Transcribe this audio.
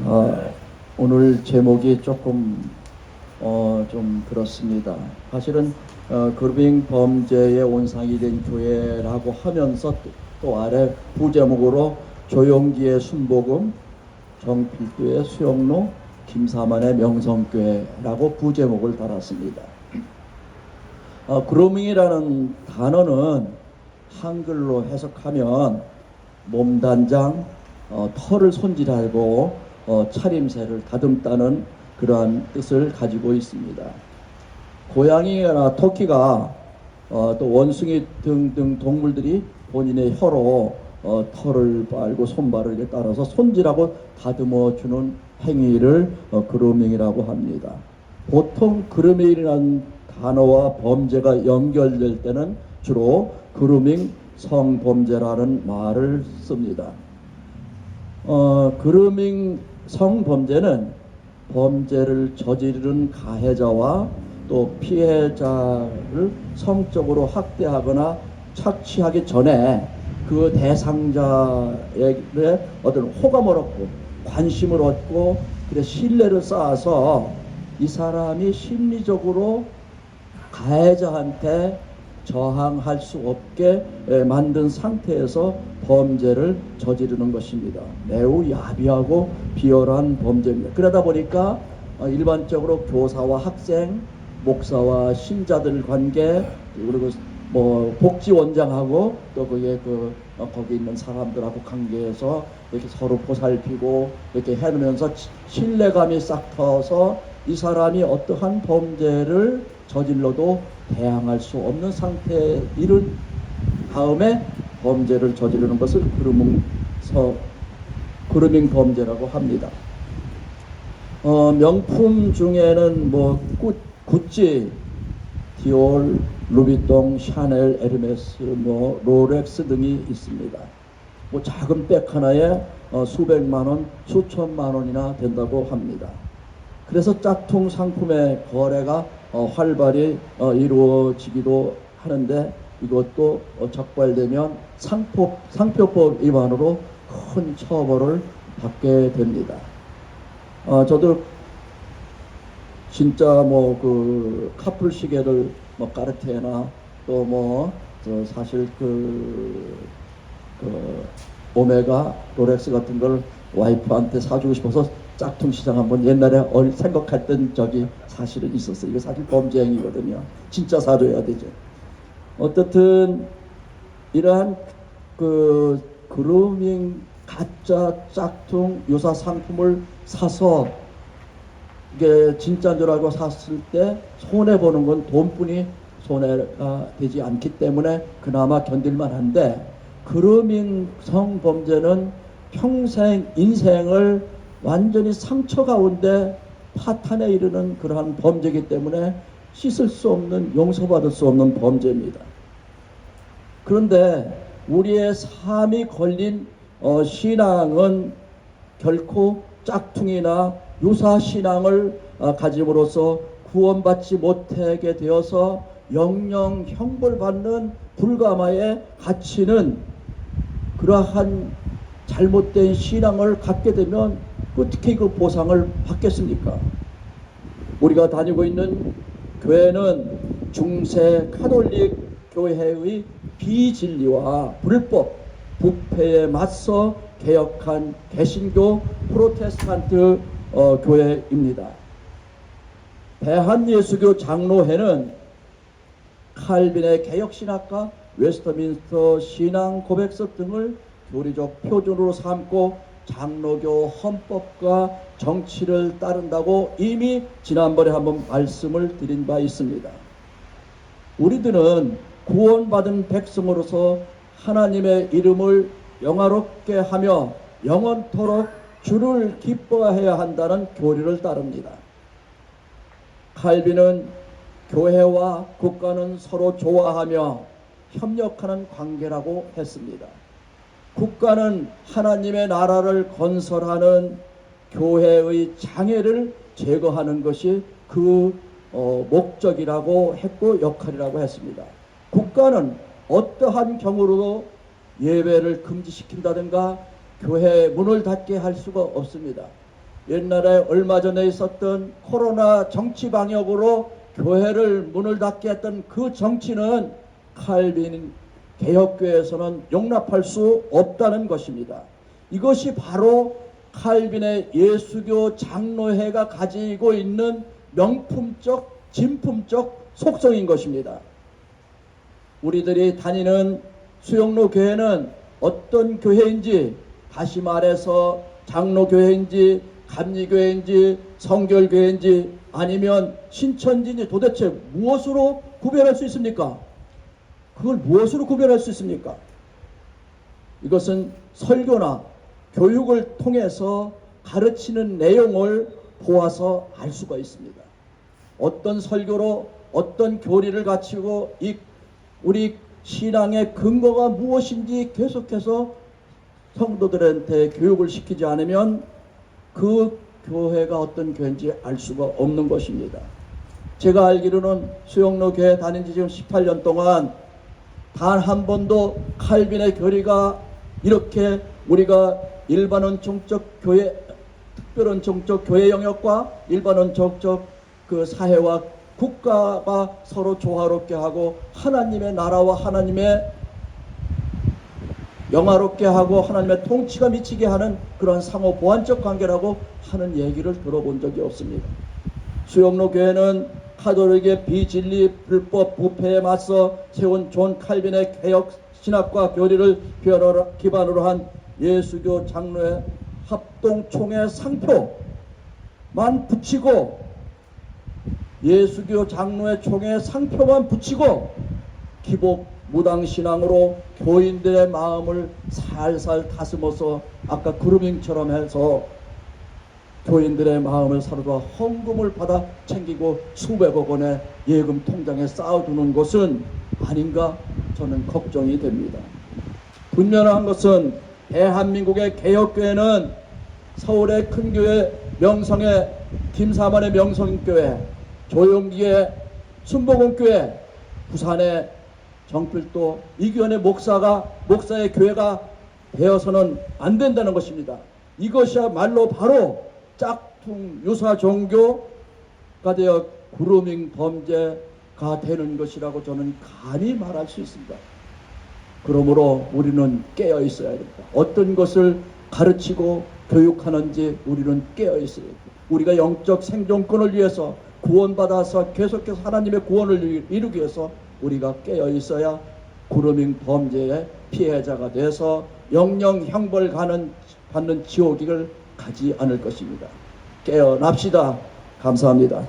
어, 오늘 제목이 조금 좀 그렇습니다. 사실은 그루밍 범죄의 온상이 된 교회라고 하면서 또 아래 부제목으로 조용기의 순복음, 정필두의 수영로, 김사만의 명성교회라고 부제목을 달았습니다. 그루밍이라는 단어는 한글로 해석하면 몸단장, 털을 손질하고 차림새를 다듬다는 그러한 뜻을 가지고 있습니다. 고양이나 토끼가 또 원숭이 등등 동물들이 본인의 혀로 털을 빨고 손발을 이렇게 따라서 손질하고 다듬어 주는 행위를 그루밍이라고 합니다. 보통 그루밍이라는 단어와 범죄가 연결될 때는 주로 그루밍 성범죄라는 말을 씁니다. 그루밍 성범죄는 범죄를 저지르는 가해자와 또 피해자를 성적으로 학대하거나 착취하기 전에 그 대상자에게 어떤 호감을 얻고 관심을 얻고 그래 신뢰를 쌓아서 이 사람이 심리적으로 가해자한테 저항할 수 없게 만든 상태에서 범죄를 저지르는 것입니다. 매우 야비하고 비열한 범죄입니다. 그러다 보니까 일반적으로 교사와 학생, 목사와 신자들 관계, 그리고 뭐 복지원장하고 또 그게 거기 있는 사람들하고 관계에서 이렇게 서로 보살피고 이렇게 해놓으면서 신뢰감이 싹 터서 이 사람이 어떠한 범죄를 저질러도 대항할 수 없는 상태에 이른 다음에 범죄를 저지르는 것을 그루밍 범죄라고 합니다. 명품 중에는 뭐 구찌, 디올, 루비통, 샤넬, 에르메스, 뭐 롤렉스 등이 있습니다. 뭐 작은 백 하나에 수백만 원, 수천만 원이나 된다고 합니다. 그래서 짝퉁 상품의 거래가 활발히 이루어지기도 하는데 이것도 적발되면 상표법 위반으로 큰 처벌을 받게 됩니다. 저도 진짜 뭐 그 카풀 시계를 뭐 까르티에나 또 뭐 사실 그 오메가 롤렉스 같은 걸 와이프한테 사주고 싶어서 짝퉁 시장 한번 옛날에 생각했던 적이 사실은 있었어요. 이거 사실 범죄 행위거든요. 진짜 사줘야 되죠. 어떻든 이러한 그루밍 가짜 짝퉁 유사 상품을 사서 이게 진짜인 줄 알고 샀을 때 손해 보는 건 돈뿐이 손해가 되지 않기 때문에 그나마 견딜만 한데 그루밍 성범죄는 평생 인생을 완전히 상처 가운데 파탄에 이르는 그러한 범죄이기 때문에 씻을 수 없는, 용서받을 수 없는 범죄입니다. 그런데 우리의 삶이 걸린 신앙은 결코 짝퉁이나 유사 신앙을 가짐으로써 구원받지 못하게 되어서 영영 형벌받는 불가마에 갇히는 그러한 잘못된 신앙을 갖게 되면 어떻게 그 보상을 받겠습니까? 우리가 다니고 있는 교회는 중세 카톨릭 교회의 비진리와 불법, 부패에 맞서 개혁한 개신교 프로테스탄트 교회입니다. 대한예수교 장로회는 칼빈의 개혁신학과, 웨스터민스터 신앙 고백서 등을 교리적 표준으로 삼고 장로교 헌법과 정치를 따른다고 이미 지난번에 한번 말씀을 드린 바 있습니다. 우리들은 구원받은 백성으로서 하나님의 이름을 영화롭게 하며 영원토록 주를 기뻐해야 한다는 교리를 따릅니다. 칼빈은 교회와 국가는 서로 좋아하며 협력하는 관계라고 했습니다. 국가는 하나님의 나라를 건설하는 교회의 장애를 제거하는 것이 그 목적이라고 했고 역할이라고 했습니다. 국가는 어떠한 경우로도 예배를 금지시킨다든가 교회 문을 닫게 할 수가 없습니다. 옛날에 얼마 전에 있었던 코로나 정치 방역으로 교회를 문을 닫게 했던 그 정치는 칼빈 개혁교회에서는 용납할 수 없다는 것입니다. 이것이 바로 칼빈의 예수교 장로회가 가지고 있는 명품적, 진품적 속성인 것입니다. 우리들이 다니는 수영로 교회는 어떤 교회인지, 다시 말해서 장로교회인지 감리교회인지 성결교회인지 아니면 신천지인지 도대체 무엇으로 구별할 수 있습니까? 그걸 무엇으로 구별할 수 있습니까? 이것은 설교나 교육을 통해서 가르치는 내용을 보아서 알 수가 있습니다. 어떤 설교로 어떤 교리를 갖추고 우리 신앙의 근거가 무엇인지 계속해서 성도들한테 교육을 시키지 않으면 그 교회가 어떤 교회인지 알 수가 없는 것입니다. 제가 알기로는 수영로 교회 다닌 지 지금 18년 동안 단 한 번도 칼빈의 교리가 이렇게 우리가 일반원 종적 교회, 특별원 종적 교회 영역과 일반원 종적 그 사회와 국가가 서로 조화롭게 하고 하나님의 나라와 하나님의 영화롭게 하고 하나님의 통치가 미치게 하는 그런 상호 보완적 관계라고 하는 얘기를 들어본 적이 없습니다. 수영로 교회는 카톨릭의 비진리 불법 부패에 맞서 세운 존 칼빈의 개혁 신학과 교리를 기반으로 한 예수교 장로의 합동총회 상표만 붙이고 예수교 장로의 총회 상표만 붙이고 기복 무당신앙으로 교인들의 마음을 살살 다스며서 아까 그루밍처럼 해서 교인들의 마음을 사로잡아 헌금을 받아 챙기고 수백억 원의 예금 통장에 쌓아두는 것은 아닌가 저는 걱정이 됩니다. 분명한 것은 대한민국의 개혁교회는 서울의 큰 교회 명성의 김사만의 명성교회, 조용기의 순복음교회, 부산의 정필도 이교원의 목사의 교회가 되어서는 안 된다는 것입니다. 이것이야말로 바로 짝퉁 유사 종교가 되어 그루밍 범죄가 되는 것이라고 저는 감히 말할 수 있습니다. 그러므로 우리는 깨어 있어야 됩니다. 어떤 것을 가르치고 교육하는지 우리는 깨어 있어야 됩니다. 우리가 영적 생존권을 위해서 구원받아서 계속해서 하나님의 구원을 이루기 위해서 우리가 깨어 있어야 그루밍 범죄의 피해자가 돼서 영영 형벌 받는 지옥을 가지 않을 것입니다. 깨어납시다. 감사합니다.